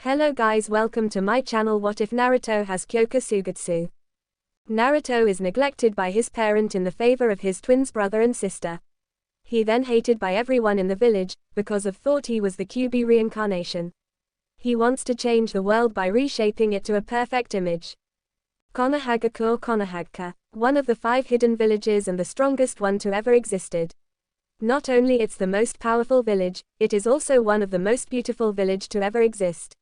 Hello guys, welcome to my channel. What if Naruto has kyoka suigetsu? Naruto is neglected by his parent in the favor of his twins brother and sister. He then hated by everyone in the village, because of thought he was the Kyuubi reincarnation. He wants to change the world by reshaping it to a perfect image. Konohagakure Konohagaka, one of the 5 hidden villages and the strongest one to ever existed. Not only it's the most powerful village, it is also one of the most beautiful village to ever exist.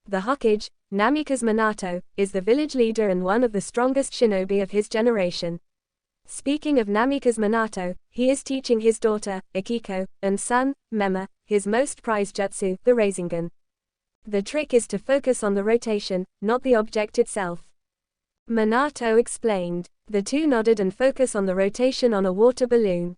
The Hokage, Namikaze Minato, is the village leader and one of the strongest shinobi of his generation. Speaking of Namikaze Minato, he is teaching his daughter, Akiko, and son, Mema, his most prized jutsu, the Rasengan. The trick is to focus on the rotation, not the object itself. Minato explained. The two nodded and focus on the rotation on a water balloon.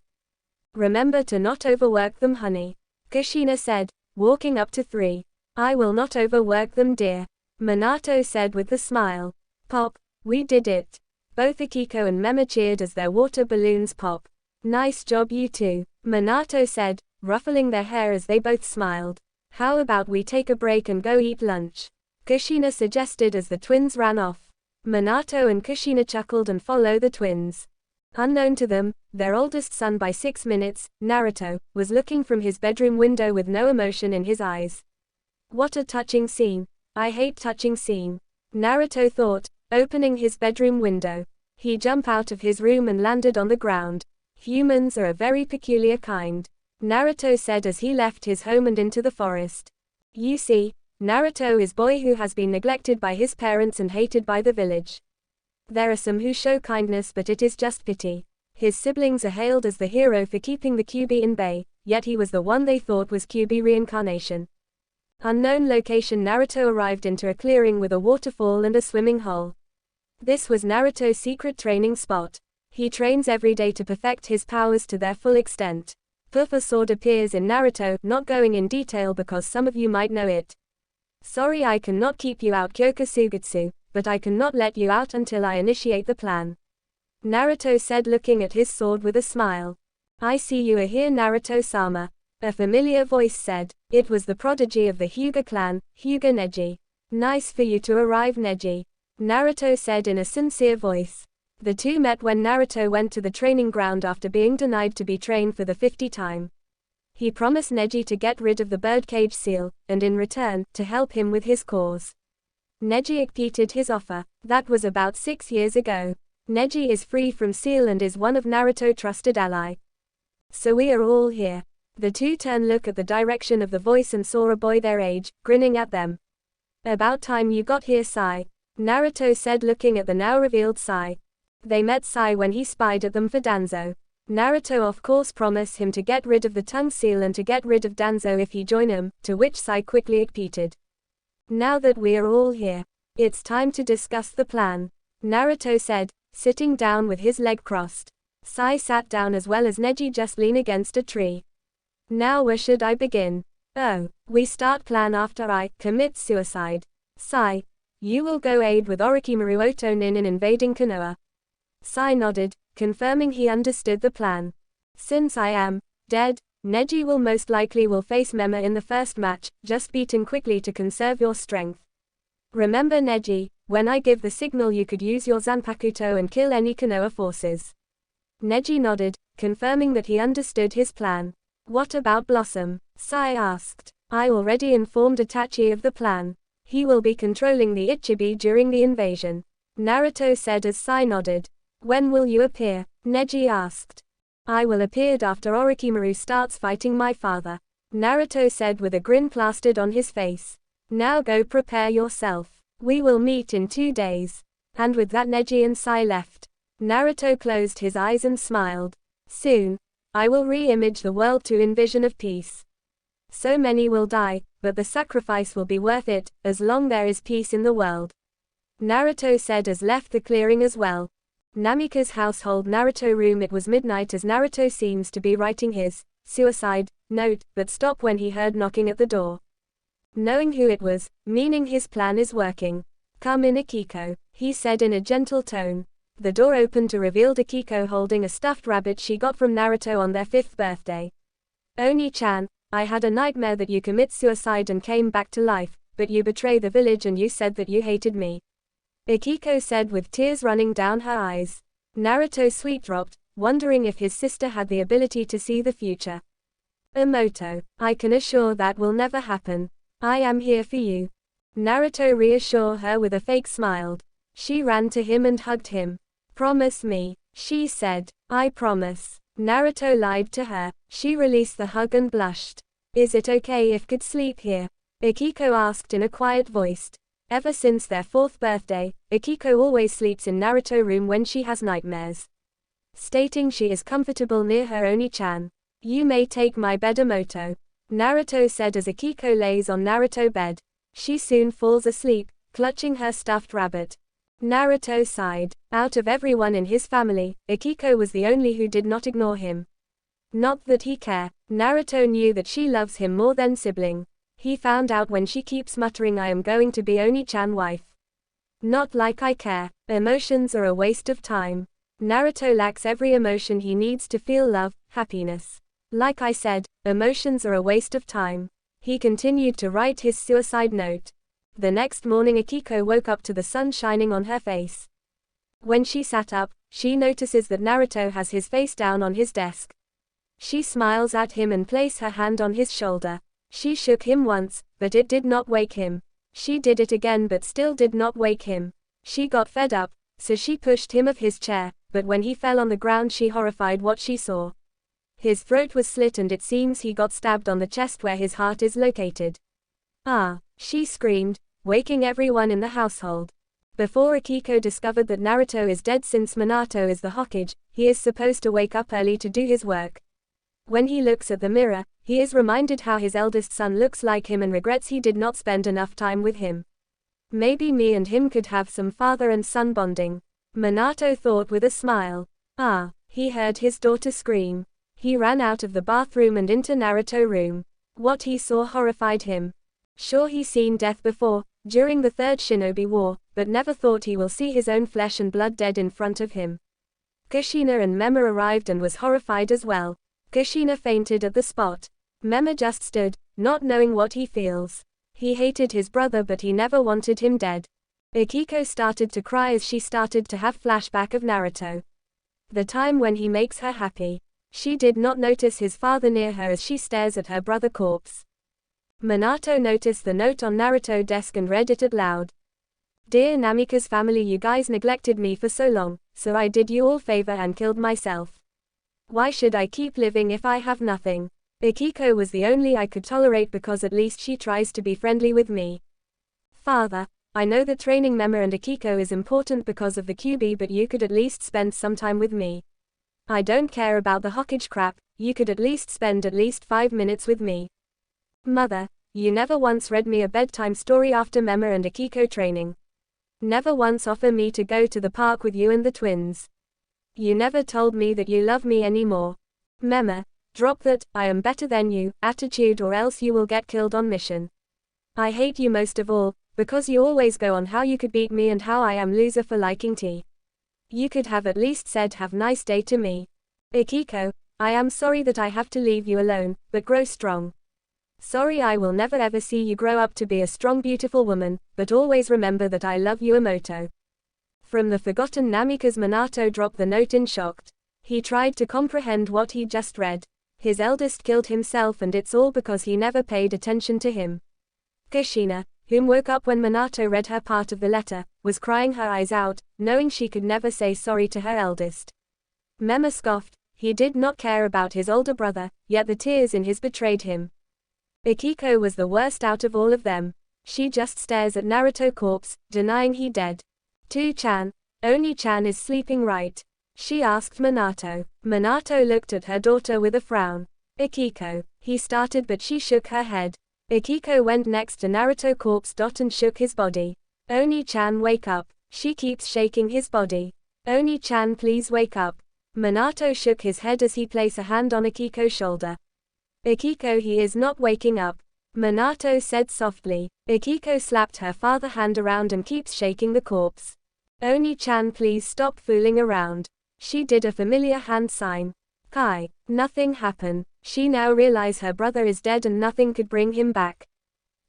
Remember to not overwork them, honey. Kushina said, walking up to 3. I will not overwork them, dear. Minato said with a smile. Pop, we did it. Both Akiko and Mema cheered as their water balloons pop. Nice job you two, Minato said, ruffling their hair as they both smiled. How about we take a break and go eat lunch? Kushina suggested as the twins ran off. Minato and Kushina chuckled and followed the twins. Unknown to them, their oldest son by 6 minutes, Naruto, was looking from his bedroom window with no emotion in his eyes. What a touching scene. I hate touching scene. Naruto thought, opening his bedroom window. He jumped out of his room and landed on the ground. Humans are a very peculiar kind. Naruto said as he left his home and into the forest. You see, Naruto is boy who has been neglected by his parents and hated by the village. There are some who show kindness, but it is just pity. His siblings are hailed as the hero for keeping the Kyuubi in bay, yet he was the one they thought was Kyuubi reincarnation. Unknown location. Naruto arrived into a clearing with a waterfall and a swimming hole. This was Naruto's secret training spot. He trains every day to perfect his powers to their full extent. Puffa sword appears in Naruto, not going in detail because some of you might know it. Sorry, I cannot keep you out kyoka suigetsu, but I cannot let you out until I initiate the plan. Naruto said, looking at his sword with a smile. I see you are here, Naruto-sama. A familiar voice said. It was the prodigy of the Hyuga clan, Hyuga Neji. Nice for you to arrive, Neji. Naruto said in a sincere voice. The two met when Naruto went to the training ground after being denied to be trained for the 50th time. He promised Neji to get rid of the birdcage seal, and in return, to help him with his cause. Neji accepted his offer. That was about 6 years ago. Neji is free from seal and is one of Naruto's trusted ally. So we are all here. The two turned look at the direction of the voice and saw a boy their age, grinning at them. About time you got here, Sai. Naruto said, looking at the now revealed Sai. They met Sai when he spied at them for Danzo. Naruto of course promised him to get rid of the tongue seal and to get rid of Danzo if he joined him, to which Sai quickly accepted. Now that we are all here, it's time to discuss the plan, Naruto said, sitting down with his leg crossed. Sai sat down as well as Neji, just lean against a tree. Now where should I begin? Oh, we start plan after I commit suicide. Sai, you will go aid with Orochimaru Otonin in invading Konoha. Sai nodded, confirming he understood the plan. Since I am dead, Neji will most likely face Mema in the first match, just beat him quickly to conserve your strength. Remember, Neji, when I give the signal you could use your Zanpakuto and kill any Konoha forces. Neji nodded, confirming that he understood his plan. What about Blossom? Sai asked. I already informed Itachi of the plan. He will be controlling the Ichibi during the invasion. Naruto said as Sai nodded. When will you appear? Neji asked. I will appear after Orochimaru starts fighting my father. Naruto said with a grin plastered on his face. Now go prepare yourself. We will meet in 2 days. And with that Neji and Sai left. Naruto closed his eyes and smiled. Soon, I will re-image the world to envision of peace. So many will die, but the sacrifice will be worth it, as long there is peace in the world. Naruto said as left the clearing as well. Namika's household Naruto room. It was midnight as Naruto seems to be writing his suicide note, but stopped when he heard knocking at the door. Knowing who it was, meaning his plan is working. Come in, Akiko, he said in a gentle tone. The door opened to reveal Akiko holding a stuffed rabbit she got from Naruto on their 5th birthday. Oni-chan, I had a nightmare that you commit suicide and came back to life, but you betray the village and you said that you hated me. Akiko said with tears running down her eyes. Naruto sweet-dropped, wondering if his sister had the ability to see the future. Emoto, I can assure that will never happen. I am here for you. Naruto reassured her with a fake smile. She ran to him and hugged him. Promise me, she said. I promise. Naruto lied to her. She released the hug and blushed. Is it okay if could sleep here? Akiko asked in a quiet voice. Ever since their 4th birthday, Akiko always sleeps in Naruto's room when she has nightmares. Stating she is comfortable near her Oni-chan. You may take my bed Emoto. Naruto said as Akiko lays on Naruto's bed. She soon falls asleep, clutching her stuffed rabbit. Naruto sighed. Out of everyone in his family, Akiko was the only who did not ignore him. Not that he cared. Naruto knew that she loves him more than sibling. He found out when she keeps muttering I am going to be Oni-chan wife. Not like I care. Emotions are a waste of time. Naruto lacks every emotion he needs to feel love, happiness. Like I said, emotions are a waste of time. He continued to write his suicide note. The next morning Akiko woke up to the sun shining on her face. When she sat up, she notices that Naruto has his face down on his desk. She smiles at him and places her hand on his shoulder. She shook him once, but it did not wake him. She did it again but still did not wake him. She got fed up, so she pushed him off his chair, but when he fell on the ground she horrified what she saw. His throat was slit and it seems he got stabbed on the chest where his heart is located. Ah, she screamed, waking everyone in the household. Before Akiko discovered that Naruto is dead since Minato is the Hokage, he is supposed to wake up early to do his work. When he looks at the mirror, he is reminded how his eldest son looks like him and regrets he did not spend enough time with him. Maybe me and him could have some father and son bonding. Minato thought with a smile. Ah, he heard his daughter scream. He ran out of the bathroom and into Naruto's room. What he saw horrified him. Sure he's seen death before, during the Third Shinobi War, but never thought he will see his own flesh and blood dead in front of him. Kushina and Mema arrived and was horrified as well. Kushina fainted at the spot. Mema just stood, not knowing what he feels. He hated his brother but he never wanted him dead. Akiko started to cry as she started to have flashback of Naruto. The time when he makes her happy. She did not notice his father near her as she stares at her brother's corpse. Minato noticed the note on Naruto's desk and read it out loud. Dear Namika's family, you guys neglected me for so long, so I did you all favor and killed myself. Why should I keep living if I have nothing? Akiko was the only I could tolerate because at least she tries to be friendly with me. Father, I know that training Mema and Akiko is important because of the QB, but you could at least spend some time with me. I don't care about the Hokage crap, you could at least spend at least 5 minutes with me. Mother, you never once read me a bedtime story after Mema and Akiko training. Never once offer me to go to the park with you and the twins. You never told me that you love me anymore. Mema, drop that I am better than you attitude or else you will get killed on mission. I hate you most of all, because you always go on how you could beat me and how I am loser for liking tea. You could have at least said have nice day to me. Akiko, I am sorry that I have to leave you alone, but grow strong. Sorry I will never ever see you grow up to be a strong beautiful woman, but always remember that I love you Emoto. From the forgotten Namika's Minato dropped the note in shock. He tried to comprehend what he just read. His eldest killed himself and it's all because he never paid attention to him. Kushina, whom woke up when Minato read her part of the letter, was crying her eyes out, knowing she could never say sorry to her eldest. Mema scoffed, he did not care about his older brother, yet the tears in his betrayed him. Akiko was the worst out of all of them. She just stares at Naruto's corpse, denying he dead. To-chan, Oni-chan is sleeping right? She asked Minato. Minato looked at her daughter with a frown. Akiko, he started but she shook her head. Akiko went next to Naruto's corpse and shook his body. Oni-chan wake up, she keeps shaking his body. Oni-chan please wake up. Minato shook his head as he placed a hand on Akiko's shoulder. Akiko he is not waking up. Minato said softly. Akiko slapped her father's hand around and keeps shaking the corpse. Oni-chan please stop fooling around. She did a familiar hand sign. Kai, nothing happened. She now realized her brother is dead and nothing could bring him back.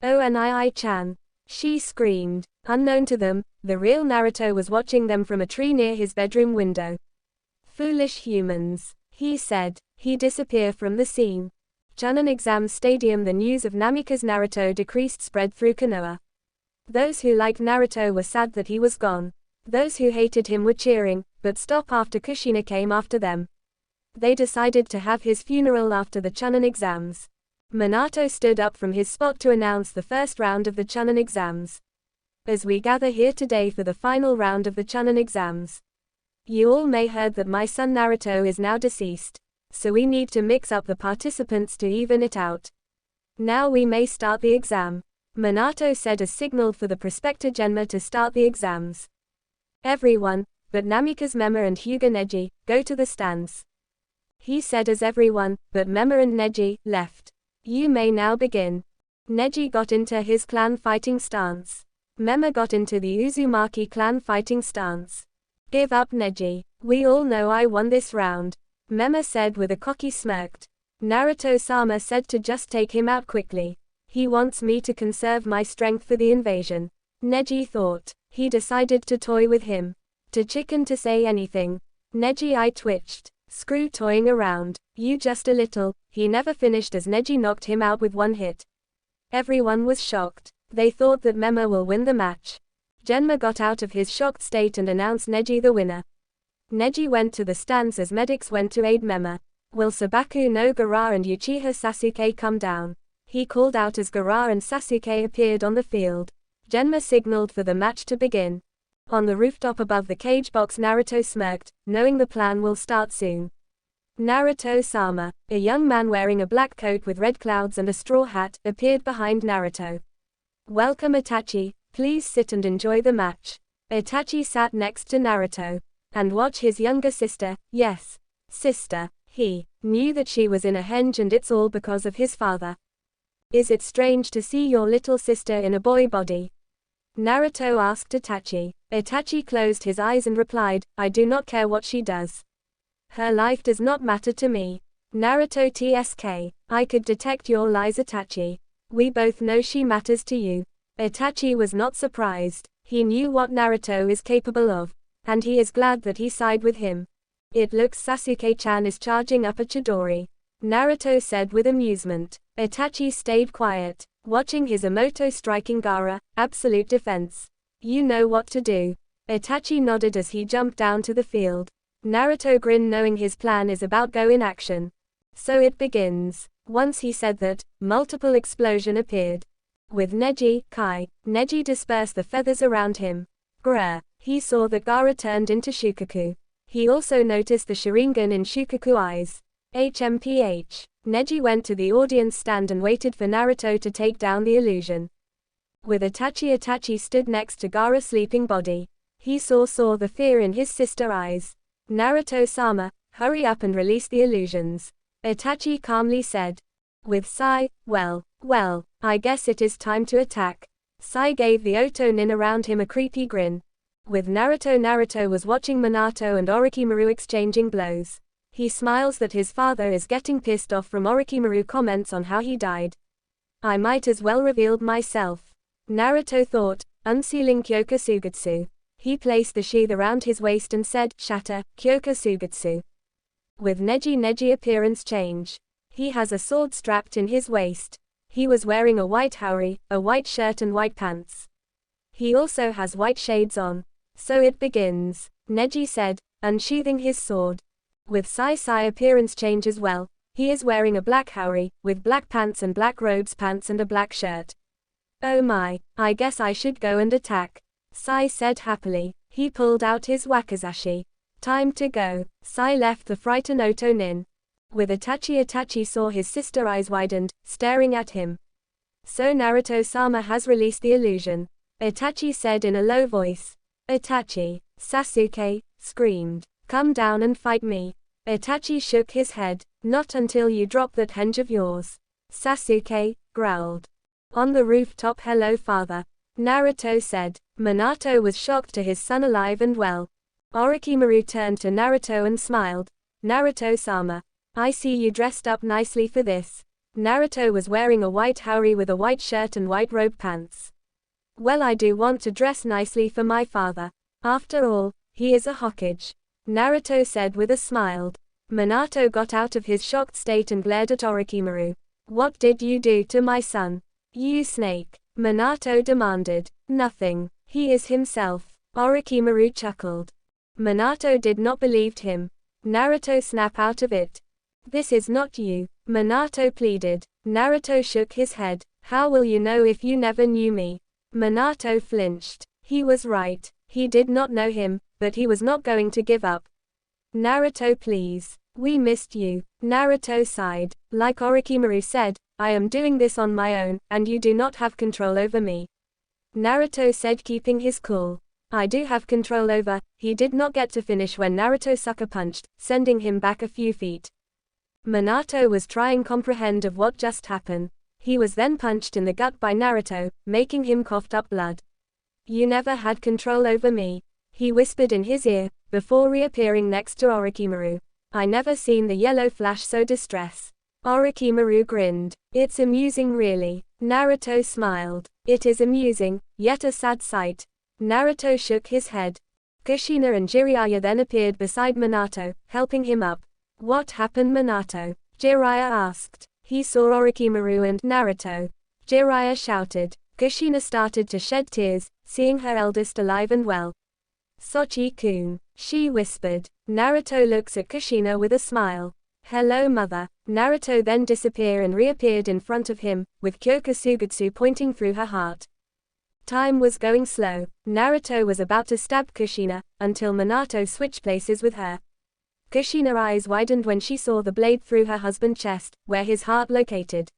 Oh, Nii-chan. She screamed. Unknown to them, the real Naruto was watching them from a tree near his bedroom window. Foolish humans, he said. He disappeared from the scene. Chunin exam stadium. The news of Namika's Naruto decreased spread through Konoha. Those who liked Naruto were sad that he was gone. Those who hated him were cheering, but stop after Kushina came after them. They decided to have his funeral after the Chunin exams. Minato stood up from his spot to announce the first round of the Chunin exams. As we gather here today for the final round of the Chunin exams, you all may heard that my son Naruto is now deceased, so we need to mix up the participants to even it out. Now we may start the exam, Minato said as signaled for the prospector Genma to start the exams. Everyone, but Namika's Mema and Hyuga Neji, go to the stands. He said as everyone, but Mema and Neji, left. You may now begin. Neji got into his clan fighting stance. Mema got into the Uzumaki clan fighting stance. Give up Neji. We all know I won this round, Mema said with a cocky smirk. Naruto-sama said to just take him out quickly. He wants me to conserve my strength for the invasion. Neji thought. He decided to toy with him. To chicken to say anything. Neji eye twitched. Screw toying around. You just a little. He never finished as Neji knocked him out with one hit. Everyone was shocked. They thought that Mema will win the match. Genma got out of his shocked state and announced Neji the winner. Neji went to the stands as medics went to aid Mema. Will Sabaku no Gaara and Uchiha Sasuke come down? He called out as Gaara and Sasuke appeared on the field. Genma signaled for the match to begin. On the rooftop above the cage box Naruto smirked, knowing the plan will start soon. Naruto-sama, a young man wearing a black coat with red clouds and a straw hat, appeared behind Naruto. Welcome Itachi, please sit and enjoy the match. Itachi sat next to Naruto. And watch his younger sister, yes, sister. He knew that she was in a henge and it's all because of his father. Is it strange to see your little sister in a boy body? Naruto asked Itachi. Itachi closed his eyes and replied, I do not care what she does. Her life does not matter to me. Naruto TSK. I could detect your lies Itachi. We both know she matters to you. Itachi was not surprised. He knew what Naruto is capable of. And he is glad that he sided with him. It looks Sasuke-chan is charging up a Chidori. Naruto said with amusement. Itachi stayed quiet, watching his Emoto striking Gaara, absolute defense. You know what to do. Itachi nodded as he jumped down to the field. Naruto grinned knowing his plan is about go in action. So it begins. Once he said that, multiple explosion appeared. With Neji, Neji dispersed the feathers around him. Grr. He saw that Gaara turned into Shukaku. He also noticed the Sharingan in Shukaku eyes. HMPH. Neji went to the audience stand and waited for Naruto to take down the illusion. With Itachi stood next to Gaara's sleeping body. He saw the fear in his sister's eyes. Naruto-sama, hurry up and release the illusions. Itachi calmly said. With Sai, well, I guess it is time to attack. Sai gave the Oto Nin around him a creepy grin. With Naruto was watching Minato and Orochimaru exchanging blows. He smiles that his father is getting pissed off from Orochimaru comments on how he died. I might as well revealed myself. Naruto thought, unsealing kyoka suigetsu. He placed the sheath around his waist and said, shatter, kyoka suigetsu. With Neji appearance change. He has a sword strapped in his waist. He was wearing a white haori, a white shirt and white pants. He also has white shades on. So it begins, Neji said, unsheathing his sword. With Sai appearance change as well. He is wearing a black haori, with black pants and black robes pants and a black shirt. Oh my, I guess I should go and attack. Sai said happily. He pulled out his wakizashi. Time to go. Sai left the frightened Oto Nin. With Itachi saw his sister eyes widened, staring at him. So Naruto-sama has released the illusion. Itachi said in a low voice. Itachi, Sasuke, screamed. Come down and fight me. Itachi shook his head. Not until you drop that henge of yours. Sasuke growled. On the rooftop, hello father. Naruto said. Minato was shocked to his son alive and well. Orochimaru turned to Naruto and smiled. Naruto-sama. I see you dressed up nicely for this. Naruto was wearing a white haori with a white shirt and white robe pants. Well, I do want to dress nicely for my father. After all, he is a Hokage. Naruto said with a smile. Minato got out of his shocked state and glared at Orochimaru. What did you do to my son? You snake. Minato demanded. Nothing. He is himself. Orochimaru chuckled. Minato did not believe him. Naruto snapped out of it. This is not you. Minato pleaded. Naruto shook his head. How will you know if you never knew me? Minato flinched. He was right. He did not know him, but he was not going to give up. Naruto, please. We missed you. Naruto sighed. Like Orochimaru said, I am doing this on my own, and you do not have control over me. Naruto said, keeping his cool. I do have control over. He did not get to finish when Naruto sucker punched, sending him back a few feet. Minato was trying to comprehend of what just happened. He was then punched in the gut by Naruto, making him coughed up blood. You never had control over me, he whispered in his ear, before reappearing next to Orochimaru. I never seen the yellow flash so distress. Orochimaru grinned. It's amusing really. Naruto smiled. It is amusing, yet a sad sight. Naruto shook his head. Kushina and Jiraiya then appeared beside Minato, helping him up. What happened, Minato? Jiraiya asked. He saw Orochimaru and Naruto. Jiraiya shouted. Kushina started to shed tears, seeing her eldest alive and well. Sochi-kun, she whispered. Naruto looks at Kushina with a smile. Hello, mother. Naruto then disappeared and reappeared in front of him, with kyoka suigetsu pointing through her heart. Time was going slow. Naruto was about to stab Kushina, until Minato switched places with her. Kushina's eyes widened when she saw the blade through her husband's chest, where his heart located.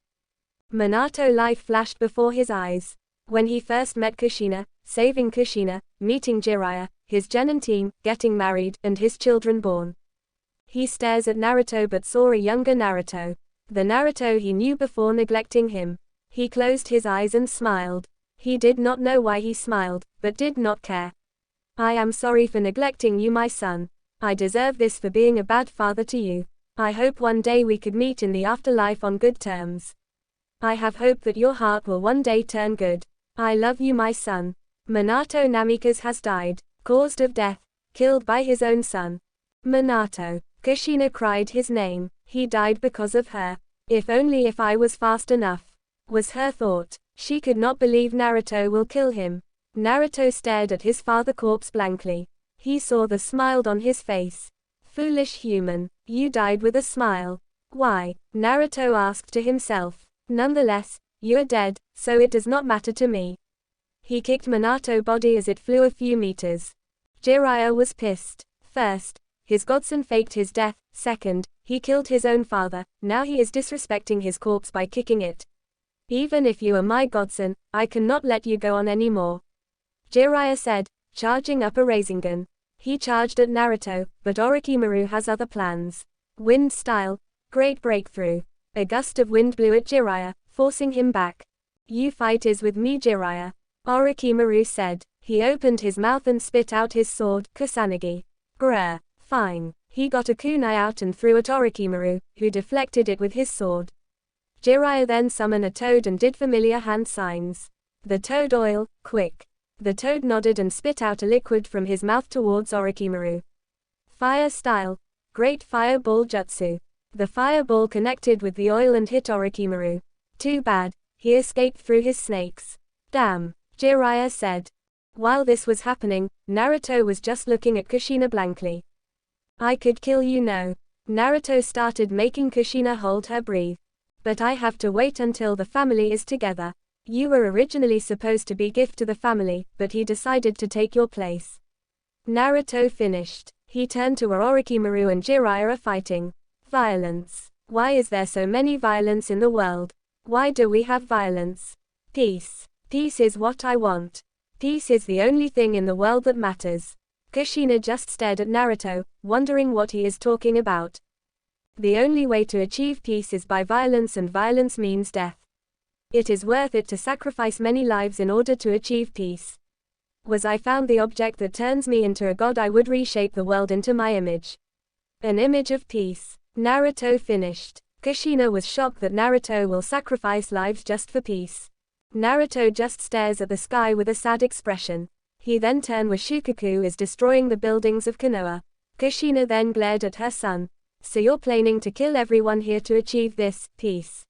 Minato life flashed before his eyes. When he first met Kushina, saving Kushina, meeting Jiraiya, his genin team, getting married, and his children born. He stares at Naruto but saw a younger Naruto. The Naruto he knew before neglecting him. He closed his eyes and smiled. He did not know why he smiled, but did not care. I am sorry for neglecting you, my son. I deserve this for being a bad father to you. I hope one day we could meet in the afterlife on good terms. I have hope that your heart will one day turn good. I love you, my son. Minato Namikaze has died, caused of death, killed by his own son. Minato. Kushina cried his name. He died because of her. If only if I was fast enough, was her thought. She could not believe Naruto will kill him. Naruto stared at his father's corpse blankly. He saw the smile on his face. Foolish human, you died with a smile. Why? Naruto asked to himself. Nonetheless, you are dead, so it does not matter to me. He kicked Minato's body as it flew a few meters. Jiraiya was pissed. First, his godson faked his death. Second, he killed his own father. Now he is disrespecting his corpse by kicking it. Even if you are my godson, I cannot let you go on anymore. Jiraiya said, charging up a Rasengan. He charged at Naruto, but Orochimaru has other plans. Wind style. Great breakthrough. A gust of wind blew at Jiraiya, forcing him back. You fight is with me, Jiraiya. Orochimaru said. He opened his mouth and spit out his sword, Kusanagi. Grr. Fine. He got a kunai out and threw at Orochimaru, who deflected it with his sword. Jiraiya then summoned a toad and did familiar hand signs. The toad oil, quick. The toad nodded and spit out a liquid from his mouth towards Orochimaru. Fire style. Great fireball jutsu. The fireball connected with the oil and hit Orochimaru. Too bad, he escaped through his snakes. Damn, Jiraiya said. While this was happening, Naruto was just looking at Kushina blankly. I could kill you now. Naruto started making Kushina hold her breath. But I have to wait until the family is together. You were originally supposed to be gift to the family, but he decided to take your place. Naruto finished. He turned to where Orochimaru and Jiraiya are fighting. Violence. Why is there so many violence in the world? Why do we have violence? Peace. Peace is what I want. Peace is the only thing in the world that matters. Kushina just stared at Naruto, wondering what he is talking about. The only way to achieve peace is by violence, and violence means death. It is worth it to sacrifice many lives in order to achieve peace. Was I found the object that turns me into a god, I would reshape the world into my image. An image of peace. Naruto finished. Kushina was shocked that Naruto will sacrifice lives just for peace. Naruto just stares at the sky with a sad expression. He then turned with Shukaku is destroying the buildings of Konoha. Kushina then glared at her son. So you're planning to kill everyone here to achieve this peace?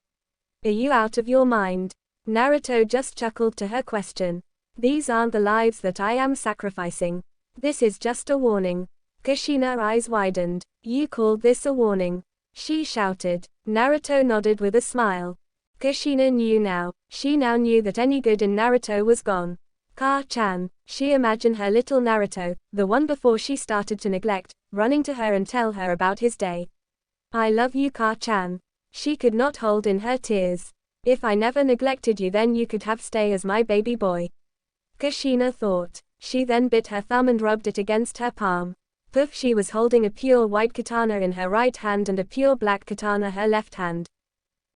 Are you out of your mind? Naruto just chuckled to her question. These aren't the lives that I am sacrificing. This is just a warning. Kushina's eyes widened. You called this a warning? She shouted. Naruto nodded with a smile. Kushina knew now. She now knew that any good in Naruto was gone. Ka-chan. She imagined her little Naruto, the one before she started to neglect, running to her and tell her about his day. I love you, Ka-chan. She could not hold in her tears. If I never neglected you, then you could have stay as my baby boy. Kushina thought. She then bit her thumb and rubbed it against her palm. Poof, she was holding a pure white katana in her right hand and a pure black katana her left hand.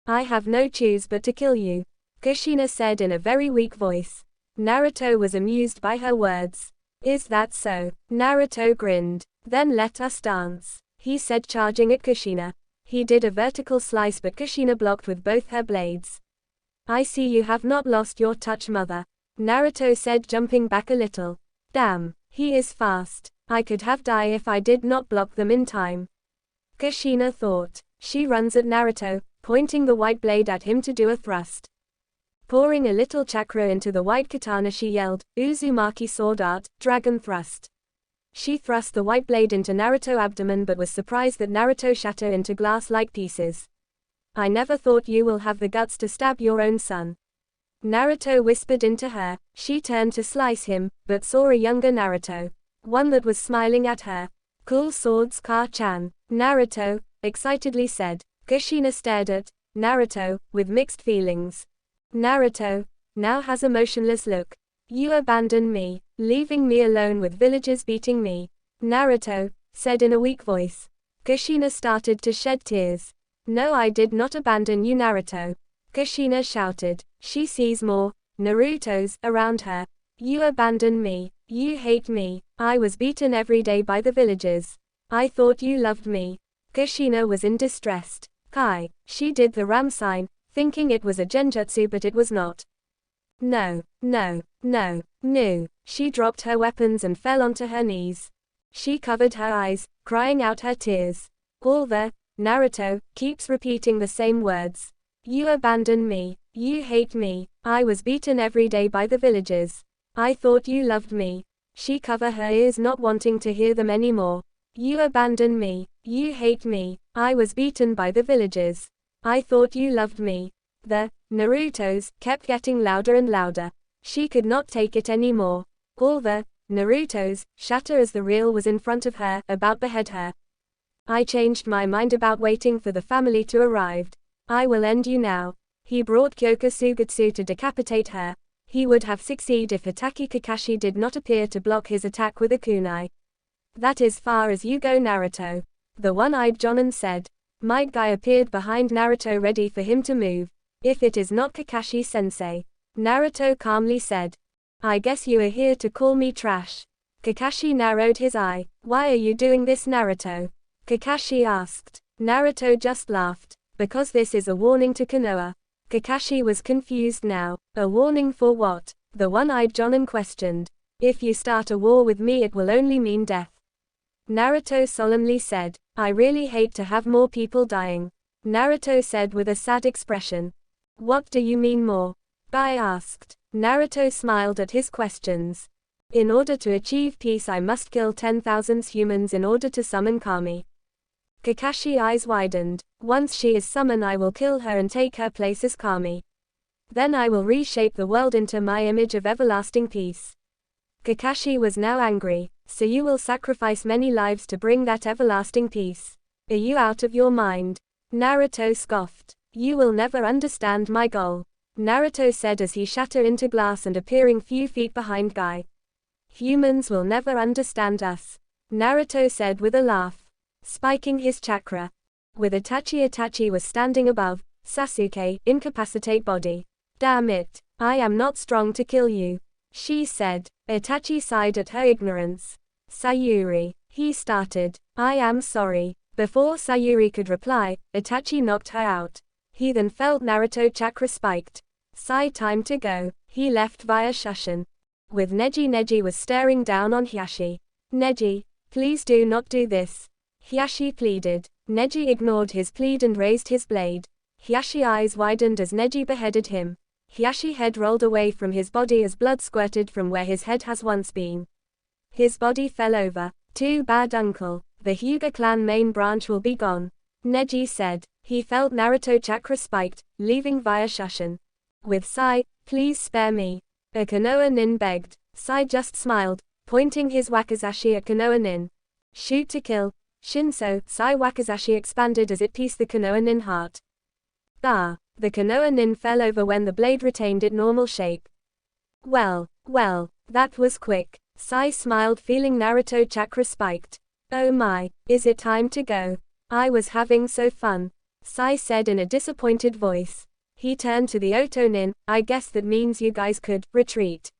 I have no choice but to kill you, Kushina said in a very weak voice. Naruto was amused by her words. Is that so? Naruto grinned. Then let us dance, he said, charging at Kushina. He did a vertical slice, but Kushina blocked with both her blades. I see you have not lost your touch, mother, Naruto said, jumping back a little. Damn, he is fast. I could have died if I did not block them in time, Kushina thought. She runs at Naruto, pointing the white blade at him to do a thrust. Pouring a little chakra into the white katana, she yelled, Uzumaki sword art, dragon thrust. She thrust the white blade into Naruto's abdomen but was surprised that Naruto shattered into glass-like pieces. I never thought you will have the guts to stab your own son, Naruto whispered into her. She turned to slice him, but saw a younger Naruto, one that was smiling at her. Cool swords, Ka-chan, Naruto excitedly said. Kushina stared at Naruto with mixed feelings. Naruto now has a motionless look. You abandoned me, leaving me alone with villagers beating me, Naruto said in a weak voice. Kushina started to shed tears. No, I did not abandon you, Naruto, Kushina shouted. She sees more Narutos around her. You abandoned me. You hate me. I was beaten every day by the villagers. I thought you loved me. Kushina was in distress. Kai. She did the ram sign, thinking it was a genjutsu, but it was not. No, no, no, no. She dropped her weapons and fell onto her knees. She covered her eyes, crying out her tears. All the Naruto keeps repeating the same words. You abandoned me. You hate me. I was beaten every day by the villagers. I thought you loved me. She covered her ears, not wanting to hear them anymore. You abandoned me. You hate me. I was beaten by the villagers. I thought you loved me. The Narutos kept getting louder and louder. She could not take it anymore. All the Narutos shatter as the real was in front of her, about behead her. I changed my mind about waiting for the family to arrive. I will end you now. He brought kyoka suigetsu to decapitate her. He would have succeeded if Itachi Kakashi did not appear to block his attack with a kunai. That is far as you go, Naruto, the one-eyed Jonin said. Might Guy appeared behind Naruto ready for him to move. If it is not Kakashi-sensei, Naruto calmly said. I guess you are here to call me trash. Kakashi narrowed his eye. Why are you doing this, Naruto? Kakashi asked. Naruto just laughed. Because this is a warning to Konoha. Kakashi was confused now. A warning for what? The one-eyed Jonin questioned. If you start a war with me, it will only mean death, Naruto solemnly said. I really hate to have more people dying, Naruto said with a sad expression. What do you mean more? Guy asked. Naruto smiled at his questions. In order to achieve peace, I must kill 10,000 humans in order to summon Kami. Kakashi's eyes widened. Once she is summoned, I will kill her and take her place as Kami. Then I will reshape the world into my image of everlasting peace. Kakashi was now angry. So you will sacrifice many lives to bring that everlasting peace? Are you out of your mind? Naruto scoffed. You will never understand my goal, Naruto said as he shattered into glass and appearing few feet behind Guy. Humans will never understand us, Naruto said with a laugh, spiking his chakra. With Itachi was standing above Sasuke, incapacitate body. Damn it, I am not strong to kill you, she said. Itachi sighed at her ignorance. Sayuri, he started. I am sorry, Before Sayuri could reply, Itachi knocked her out. He then felt Naruto chakra spiked. Time to go. He left via Shushin. With Neji was staring down on Hiashi. Neji, please do not do this. Hiashi pleaded. Neji ignored his plead and raised his blade. Hiashi eyes widened as Neji beheaded him. Hiashi head rolled away from his body as blood squirted from where his head has once been. His body fell over. Too bad, uncle. The Hyuga clan main branch will be gone. Neji said. He felt Naruto chakra spiked, leaving via Shushin. With Sai, please spare me. A Konoha nin begged. Sai just smiled, pointing his wakizashi at Konoha nin. Shoot to kill. Shinso, Sai wakizashi expanded as it pieced the Konoha nin heart. Ah, the Konoha nin fell over when the blade retained its normal shape. Well, that was quick. Sai smiled, feeling Naruto chakra spiked. Oh my, is it time to go? I was having so fun. Sai said in a disappointed voice. He turned to the Oto nin. I guess that means you guys could retreat.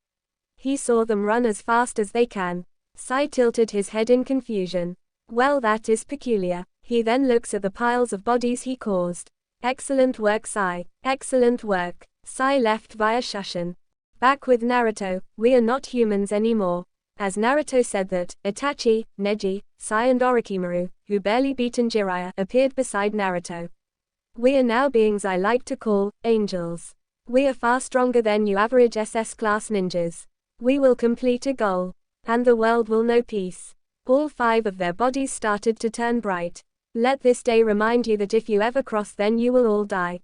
He saw them run as fast as they can. Sai tilted his head in confusion. Well, that is peculiar. He then looks at the piles of bodies he caused. Excellent work, Sai. Excellent work. Sai left via Shushin. Back with Naruto, we are not humans anymore. As Naruto said that, Itachi, Neji, Sai and Orochimaru, who barely beaten Jiraiya, appeared beside Naruto. We are now beings I like to call angels. We are far stronger than you average SS class ninjas. We will complete a goal. And the world will know peace. All 5 of their bodies started to turn bright. Let this day remind you that if you ever cross, then you will all die.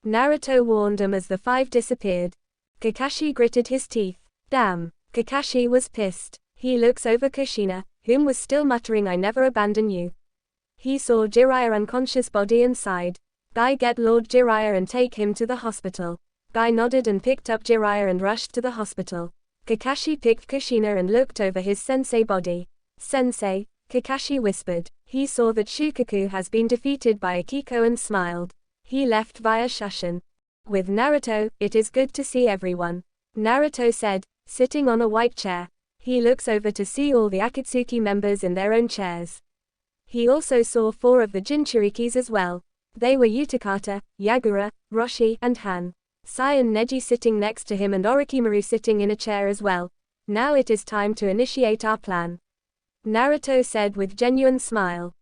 Naruto warned them as the 5 disappeared. Kakashi gritted his teeth. Damn. Kakashi was pissed. He looks over Kushina, whom was still muttering, I never abandon you. He saw Jiraiya unconscious body and sighed. Guy, get Lord Jiraiya and take him to the hospital. Guy nodded and picked up Jiraiya and rushed to the hospital. Kakashi picked Kushina and looked over his sensei body. Sensei, Kakashi whispered. He saw that Shukaku has been defeated by Akiko and smiled. He left via Shushin. With Naruto, it is good to see everyone. Naruto said, sitting on a white chair. He looks over to see all the Akatsuki members in their own chairs. He also saw 4 of the Jinchurikis as well. They were Utakata, Yagura, Roshi, and Han. Sai and Neji sitting next to him and Orochimaru sitting in a chair as well. Now it is time to initiate our plan. Naruto said with genuine smile.